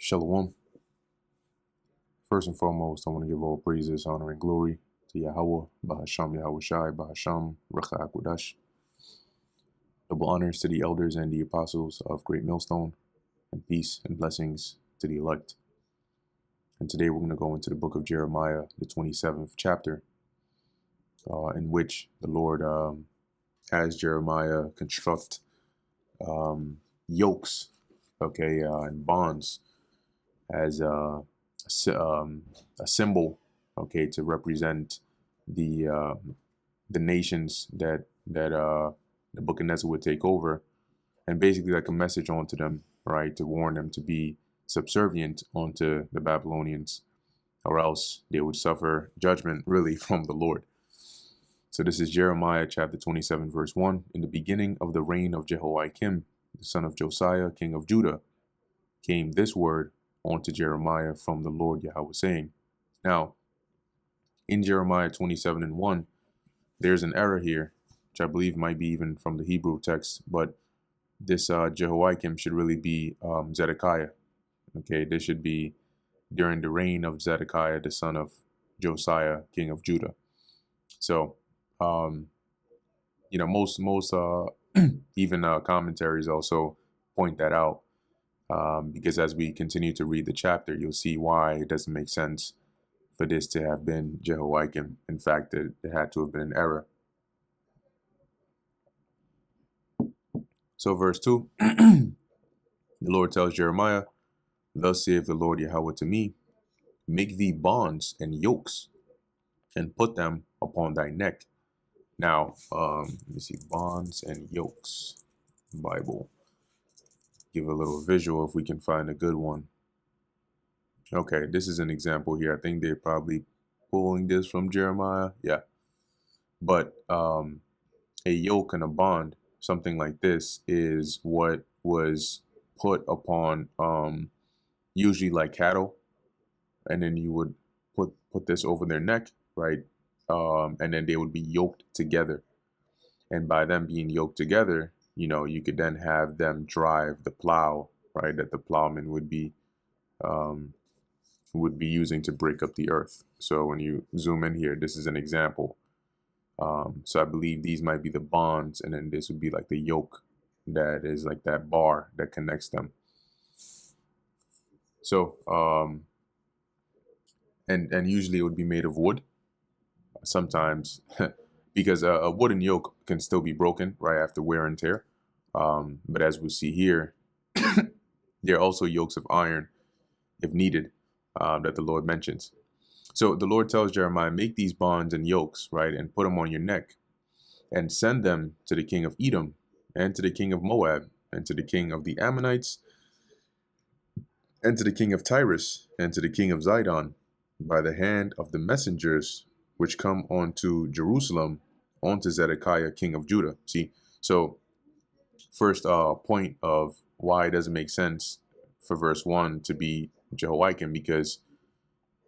Shalom. First and foremost, I want to give all praises, honor, and glory to Yahweh, Bahasham Yahweh Shai, Bahasham Recha Akodash. Double honors to the elders and the apostles of Great Millstone, and peace and blessings to the elect. And today we're going to go into the book of Jeremiah, the 27th chapter, in which the Lord has Jeremiah construct yokes, and bonds as a symbol, to represent the nations that Nebuchadnezzar would take over, and basically like a message onto them, right, to warn them to be subservient onto the Babylonians, or else they would suffer judgment really from the Lord. So this is Jeremiah chapter 27, verse 1. In the beginning of the reign of Jehoiakim, the son of Josiah, king of Judah, came this word onto Jeremiah from the Lord Yahweh, saying. Now, in Jeremiah 27 and 1, there's an error here, which I believe might be even from the Hebrew text, but this Jehoiakim should really be Zedekiah. This should be during the reign of Zedekiah, the son of Josiah, king of Judah. So, most even commentaries also point that out, because as we continue to read the chapter, you'll see why it doesn't make sense for this to have been Jehoiakim. In fact, it had to have been an error. So verse 2, the Lord tells Jeremiah, "Thus saith the Lord Yahweh to me, make thee bonds and yokes, and put them upon thy neck." Now, let me see, bonds and yokes, Bible. Give a little visual if we can find a good one. Okay, this is an example here. I think they're probably pulling this from Jeremiah. Yeah. But a yoke and a bond, something like this, is what was put upon usually like cattle, and then you would put this over their neck, right? And then they would be yoked together. And by them being yoked together, you could then have them drive the plow, right, that the plowman would be using to break up the earth. So when you zoom in here, this is an example. So I believe these might be the bonds, and then this would be like the yoke that is like that bar that connects them. So, and usually it would be made of wood. Sometimes, because a wooden yoke can still be broken right after wear and tear. But as we see here, there are also yokes of iron, if needed, that the Lord mentions. So the Lord tells Jeremiah, make these bonds and yokes, right, and put them on your neck, and send them to the king of Edom, and to the king of Moab, and to the king of the Ammonites, and to the king of Tyrus, and to the king of Zidon, by the hand of the messengers which come onto Jerusalem, onto Zedekiah, king of Judah. See, so first point of why it doesn't make sense for verse 1 to be Jehoiakim, because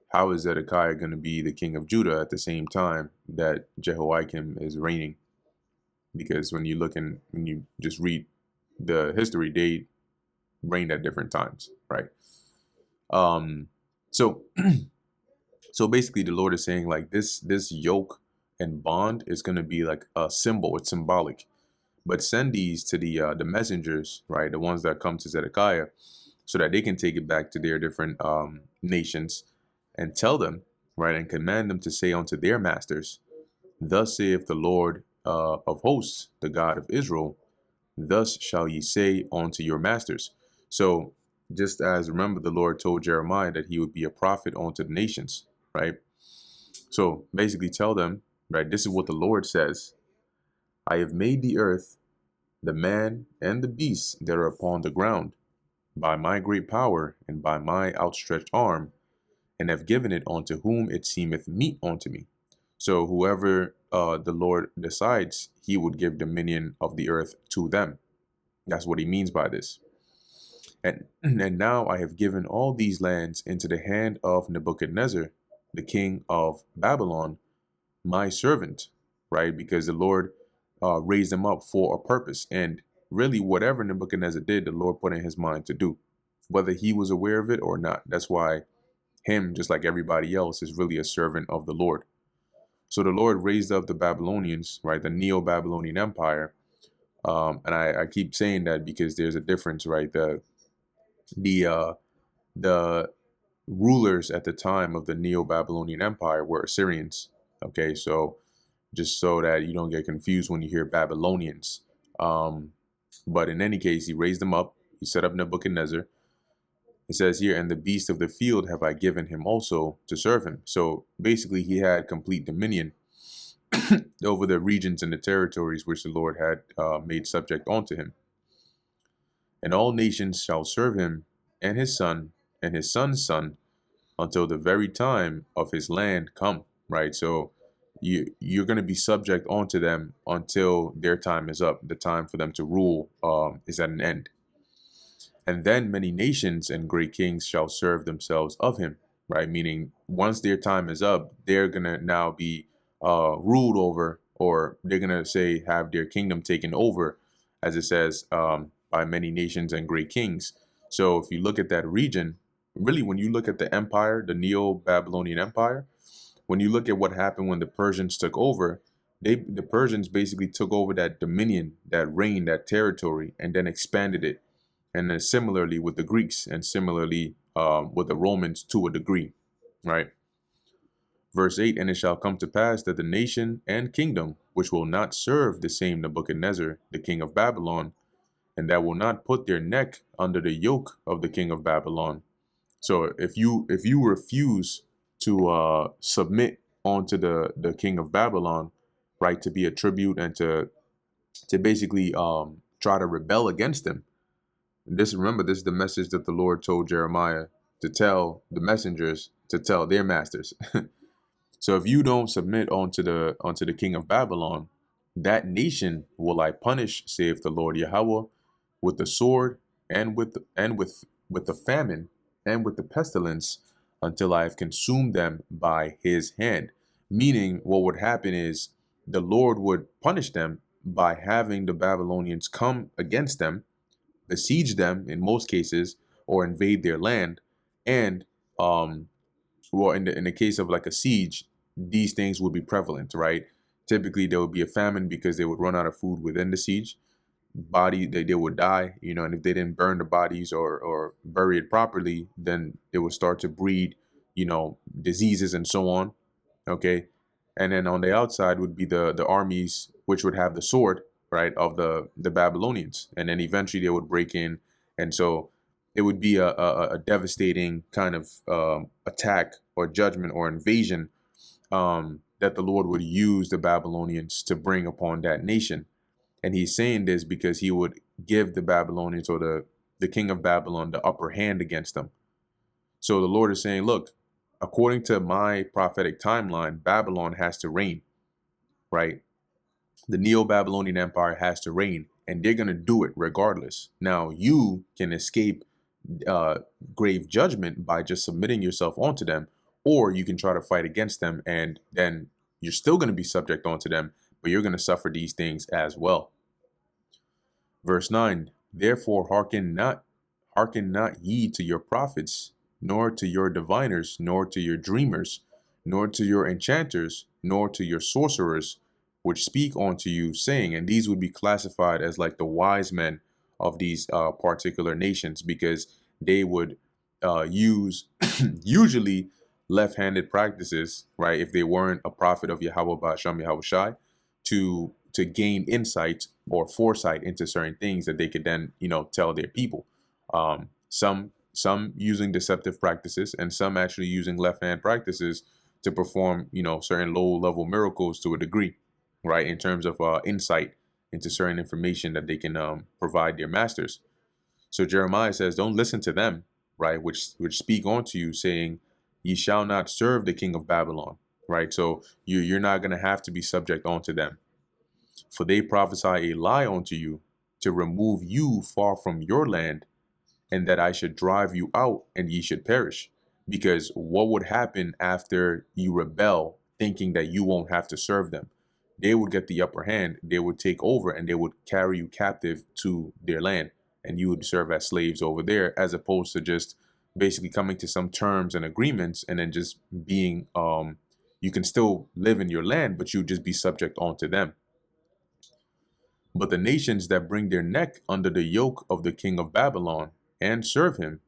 how is Zedekiah going to be the king of Judah at the same time that Jehoiakim is reigning? Because when you just read the history, they reigned at different times, right? So basically the Lord is saying like this yoke and bond is going to be like a symbol. It's symbolic, but send these to the messengers, right? The ones that come to Zedekiah, so that they can take it back to their different nations and tell them, right, and command them to say unto their masters, thus saith the Lord of hosts, the God of Israel, thus shall ye say unto your masters. So just as, remember, the Lord told Jeremiah that he would be a prophet unto the nations, right? So basically tell them, right, this is what the Lord says. I have made the earth, the man and the beasts that are upon the ground, by my great power and by my outstretched arm, and have given it unto whom it seemeth meet unto me. So whoever the Lord decides, he would give dominion of the earth to them. That's what he means by this. And now I have given all these lands into the hand of Nebuchadnezzar, the king of Babylon, my servant, right? Because the Lord raised them up for a purpose. And really, whatever Nebuchadnezzar did, the Lord put in his mind to do. whether he was aware of it or not. That's why him, just like everybody else, is really a servant of the Lord. So the Lord raised up the Babylonians, right, the Neo-Babylonian Empire. And I keep saying that because there's a difference, right? The the rulers at the time of the Neo-Babylonian Empire were Assyrians. Okay, so just so that you don't get confused when you hear Babylonians. But in any case, he raised them up. He set up Nebuchadnezzar. It says here, and the beast of the field have I given him also to serve him. So basically, he had complete dominion over the regions and the territories which the Lord had made subject unto him. And all nations shall serve him, and his son, and his son's son, until the very time of his land come. Right. So you're going to be subject unto them until their time is up. The time for them to rule is at an end. And then many nations and great kings shall serve themselves of him, right? Meaning once their time is up, they're going to now be ruled over, or they're going to say have their kingdom taken over, as it says, by many nations and great kings. So if you look at that region, really, when you look at the empire, the Neo-Babylonian Empire, when you look at what happened when the Persians took over, the Persians basically took over that dominion, that reign, that territory, and then expanded it. And then similarly with the Greeks, and similarly with the Romans to a degree, right? Verse 8, and it shall come to pass that the nation and kingdom which will not serve the same Nebuchadnezzar, the king of Babylon, and that will not put their neck under the yoke of the king of Babylon. So if you refuse to submit onto the king of Babylon, right, to be a tribute and to basically try to rebel against him. Remember, this is the message that the Lord told Jeremiah to tell the messengers to tell their masters. So if you don't submit onto the king of Babylon, that nation will I punish, saith the Lord Yahweh, with the sword and with the famine and with the pestilence, until I have consumed them by his hand. Meaning, what would happen is the Lord would punish them by having the Babylonians come against them, besiege them in most cases, or invade their land. And well, in the case of like a siege, these things would be prevalent, right? Typically there would be a famine because they would run out of food within the siege. They would die, and if they didn't burn the bodies or bury it properly, then it would start to breed, diseases and so on. Okay. And then on the outside would be the armies, which would have the sword, right, of the Babylonians. And then eventually they would break in. And so it would be a devastating kind of attack or judgment or invasion that the Lord would use the Babylonians to bring upon that nation. And he's saying this because he would give the Babylonians, or the king of Babylon, the upper hand against them. So the Lord is saying, look, according to my prophetic timeline, Babylon has to reign, right? The Neo-Babylonian Empire has to reign, and they're going to do it regardless. Now, you can escape grave judgment by just submitting yourself onto them, or you can try to fight against them, and then you're still going to be subject onto them, but you're going to suffer these things as well. Verse 9, therefore hearken not ye to your prophets, nor to your diviners, nor to your dreamers, nor to your enchanters, nor to your sorcerers, which speak unto you, saying, and these would be classified as like the wise men of these particular nations, because they would use usually left-handed practices, right? If they weren't a prophet of Yahweh Ba'asham Yahweh Shai, to gain insight or foresight into certain things that they could then, tell their people. Some using deceptive practices, and some actually using left-hand practices to perform, certain low-level miracles to a degree, right? In terms of insight into certain information that they can provide their masters. So Jeremiah says, don't listen to them, right? Which speak unto you, saying, ye shall not serve the king of Babylon, right? So you're not going to have to be subject unto them. For they prophesy a lie unto you, to remove you far from your land, and that I should drive you out, and ye should perish. Because what would happen after you rebel, thinking that you won't have to serve them? They would get the upper hand, they would take over, and they would carry you captive to their land, and you would serve as slaves over there, as opposed to just basically coming to some terms and agreements and then just being you can still live in your land, but you would just be subject onto them. But the nations that bring their neck under the yoke of the king of Babylon and serve him,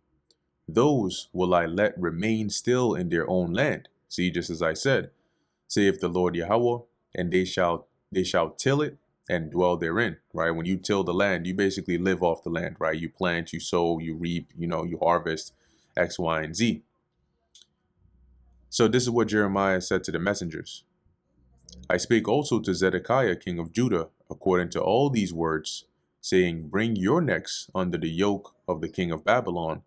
those will I let remain still in their own land. See, just as I said, saith the Lord Yahweh, and they shall till it and dwell therein. Right? When you till the land, you basically live off the land, right? You plant, you sow, you reap, you harvest X, Y, and Z. So this is what Jeremiah said to the messengers. I spake also to Zedekiah, king of Judah, according to all these words, saying, bring your necks under the yoke of the king of Babylon,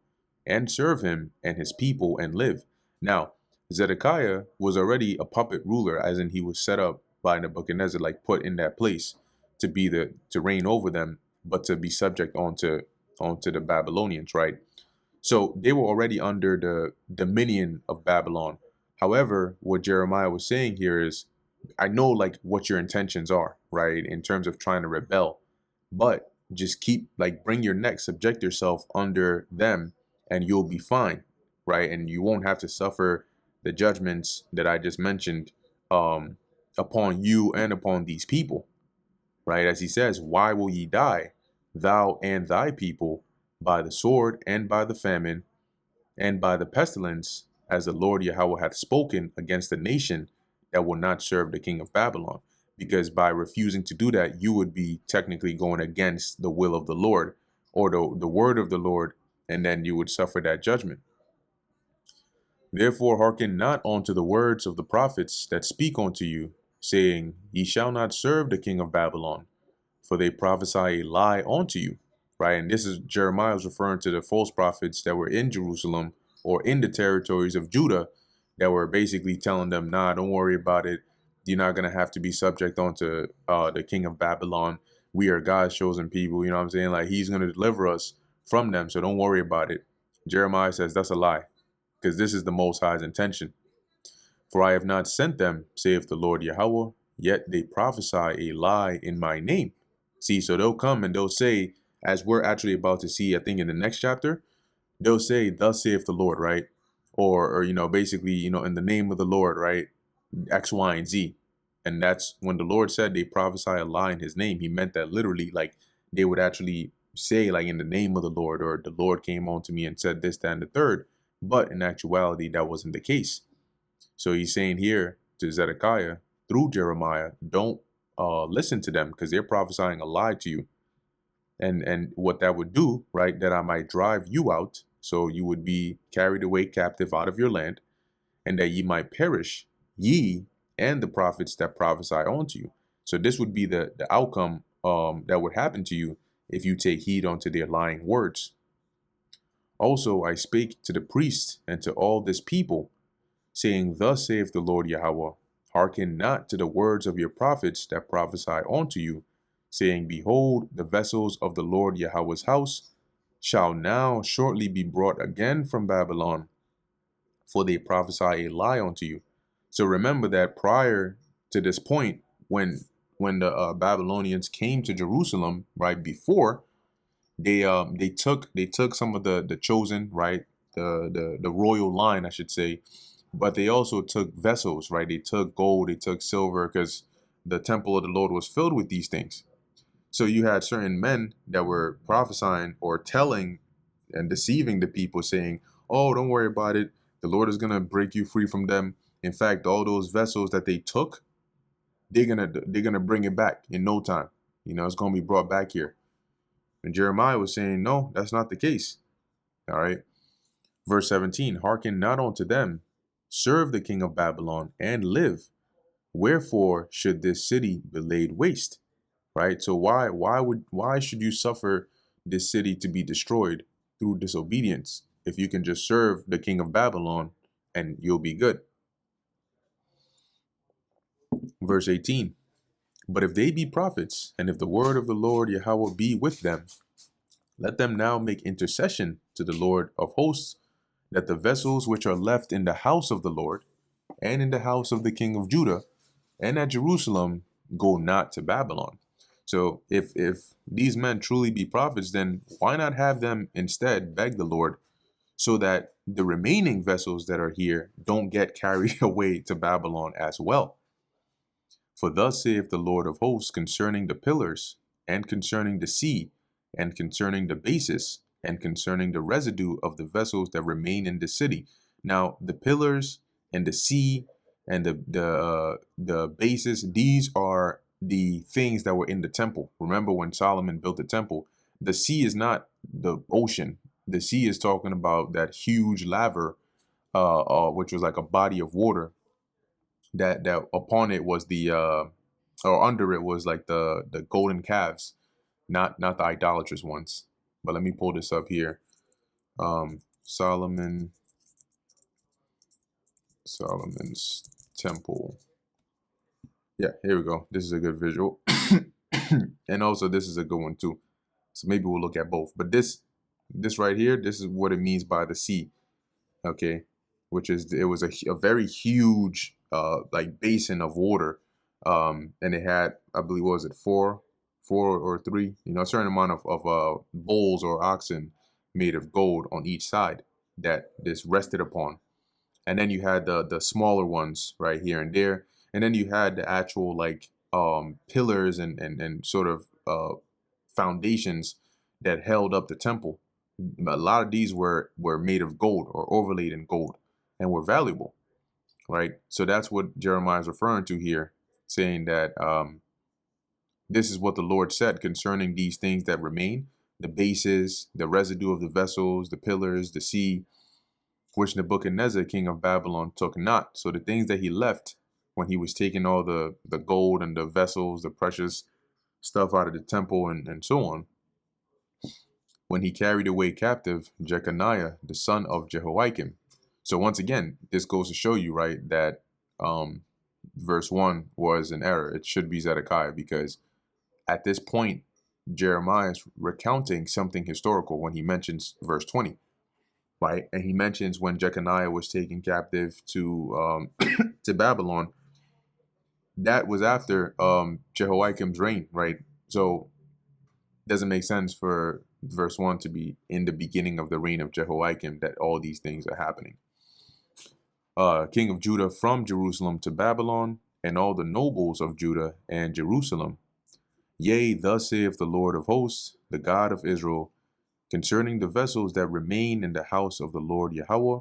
and serve him and his people and live. Now, Zedekiah was already a puppet ruler, as in he was set up by Nebuchadnezzar, like put in that place to reign over them, but to be subject onto the Babylonians, right? So they were already under the dominion of Babylon. However, what Jeremiah was saying here is, I know like what your intentions are, right? In terms of trying to rebel, but just keep bring your neck, subject yourself under them, and you'll be fine, right? And you won't have to suffer the judgments that I just mentioned upon you and upon these people, right? As he says, why will ye die, thou and thy people, by the sword and by the famine and by the pestilence, as the Lord Yahweh hath spoken against the nation that will not serve the king of Babylon? Because by refusing to do that, you would be technically going against the will of the Lord, or the word of the Lord, and then you would suffer that judgment. Therefore hearken not unto the words of the prophets that speak unto you, saying, ye shall not serve the king of Babylon, for they prophesy a lie unto you. Right? And this is Jeremiah was referring to the false prophets that were in Jerusalem or in the territories of Judah that were basically telling them, nah, don't worry about it. You're not going to have to be subject onto the king of Babylon. We are God's chosen people. You know what I'm saying? Like, he's going to deliver us from them. So don't worry about it. Jeremiah says that's a lie, because this is the Most High's intention. For I have not sent them, saith the Lord Yahweh, yet they prophesy a lie in my name. See, so they'll come and they'll say, as we're actually about to see, I think in the next chapter, they'll say, thus saith the Lord, right? Or basically, in the name of the Lord, right? X, Y, and Z. And that's when the Lord said they prophesy a lie in his name. He meant that literally, like, they would actually say, like, in the name of the Lord, or the Lord came on to me and said this, that, and the third. But in actuality, that wasn't the case. So he's saying here to Zedekiah through Jeremiah, don't listen to them, because they're prophesying a lie to you. And what that would do, right, that I might drive you out, so you would be carried away captive out of your land, and that ye might perish, ye and the prophets that prophesy unto you. So this would be the outcome that would happen to you if you take heed unto their lying words. Also I spake to the priests and to all this people, saying, thus saith the Lord Yahweh, hearken not to the words of your prophets that prophesy unto you, saying, behold, the vessels of the Lord Yahweh's house shall now shortly be brought again from Babylon, for they prophesy a lie unto you. So remember that prior to this point, when the Babylonians came to Jerusalem, right before, they took some of the chosen, right, the royal line, I should say, but they also took vessels, right? They took gold, they took silver, because the temple of the Lord was filled with these things. So you had certain men that were prophesying or telling and deceiving the people, saying, oh, don't worry about it. The Lord is going to break you free from them. In fact, all those vessels that they took, they're gonna bring it back in no time. It's going to be brought back here. And Jeremiah was saying, no, that's not the case. All right. Verse 17, hearken not unto them, serve the king of Babylon and live. Wherefore should this city be laid waste? Right? So why should you suffer this city to be destroyed through disobedience if you can just serve the king of Babylon and you'll be good? Verse 18, but if they be prophets, and if the word of the Lord Yahweh be with them, let them now make intercession to the Lord of hosts, that the vessels which are left in the house of the Lord, and in the house of the king of Judah, and at Jerusalem, go not to Babylon. So if these men truly be prophets, then why not have them instead beg the Lord so that the remaining vessels that are here don't get carried away to Babylon as well? For thus saith the Lord of hosts concerning the pillars, and concerning the sea, and concerning the bases, and concerning the residue of the vessels that remain in the city. Now, the pillars and the sea and the bases, these are the things that were in the temple. Remember when Solomon built the temple, the sea is not the ocean. The sea is talking about that huge laver, which was like a body of water that upon it was the or under it was like the golden calves, not the idolatrous ones. But let me pull this up here. Solomon's temple. Yeah, here we go. This is a good visual. And also this is a good one too. So maybe we'll look at both. But this right here, this is what it means by the sea. Okay, which is it was a very huge like basin of water, and it had, I believe, what was it, four or three, a certain amount of bulls or oxen made of gold on each side that this rested upon. And then you had the smaller ones right here and there, and then you had the actual like pillars and sort of foundations that held up the temple. A lot of these were made of gold or overlaid in gold and were valuable, right? So that's what Jeremiah is referring to here, saying that this is what the Lord said concerning these things that remain, the bases, the residue of the vessels, the pillars, the sea, which Nebuchadnezzar, king of Babylon, took not. So the things that he left when he was taking all the gold and the vessels, the precious stuff out of the temple and so on, when he carried away captive Jeconiah, the son of Jehoiakim. So once again, this goes to show you, right, that verse 1 was an error. It should be Zedekiah, because at this point, Jeremiah is recounting something historical when he mentions verse 20, right? And he mentions when Jeconiah was taken captive to to Babylon. That was after Jehoiakim's reign, right? So it doesn't make sense for verse 1 to be in the beginning of the reign of Jehoiakim that all these things are happening. King of Judah from Jerusalem to Babylon, and all the nobles of Judah and Jerusalem. Yea, thus saith the Lord of hosts, the God of Israel, concerning the vessels that remain in the house of the Lord Yahweh,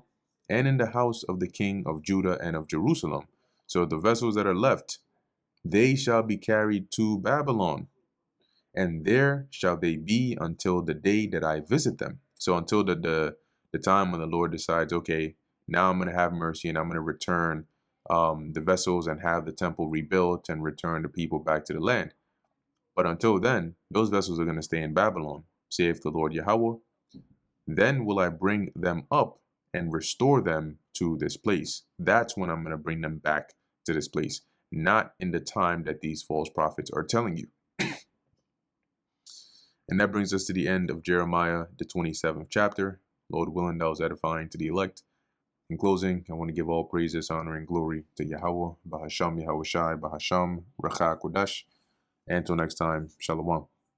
and in the house of the king of Judah and of Jerusalem. So the vessels that are left, they shall be carried to Babylon, and there shall they be until the day that I visit them. So until the time when the Lord decides, okay, now I'm going to have mercy and I'm going to return the vessels and have the temple rebuilt and return the people back to the land. But until then, those vessels are going to stay in Babylon, saith the Lord Yahweh. Then will I bring them up and restore them to this place. That's when I'm going to bring them back to this place, not in the time that these false prophets are telling you. And that brings us to the end of Jeremiah, the 27th chapter. Lord willing, that was edifying to the elect. In closing, I want to give all praises, honor, and glory to Yahweh, Bahasham Yahushai, Bahasham, Racha Kodash. And until next time, Shalom.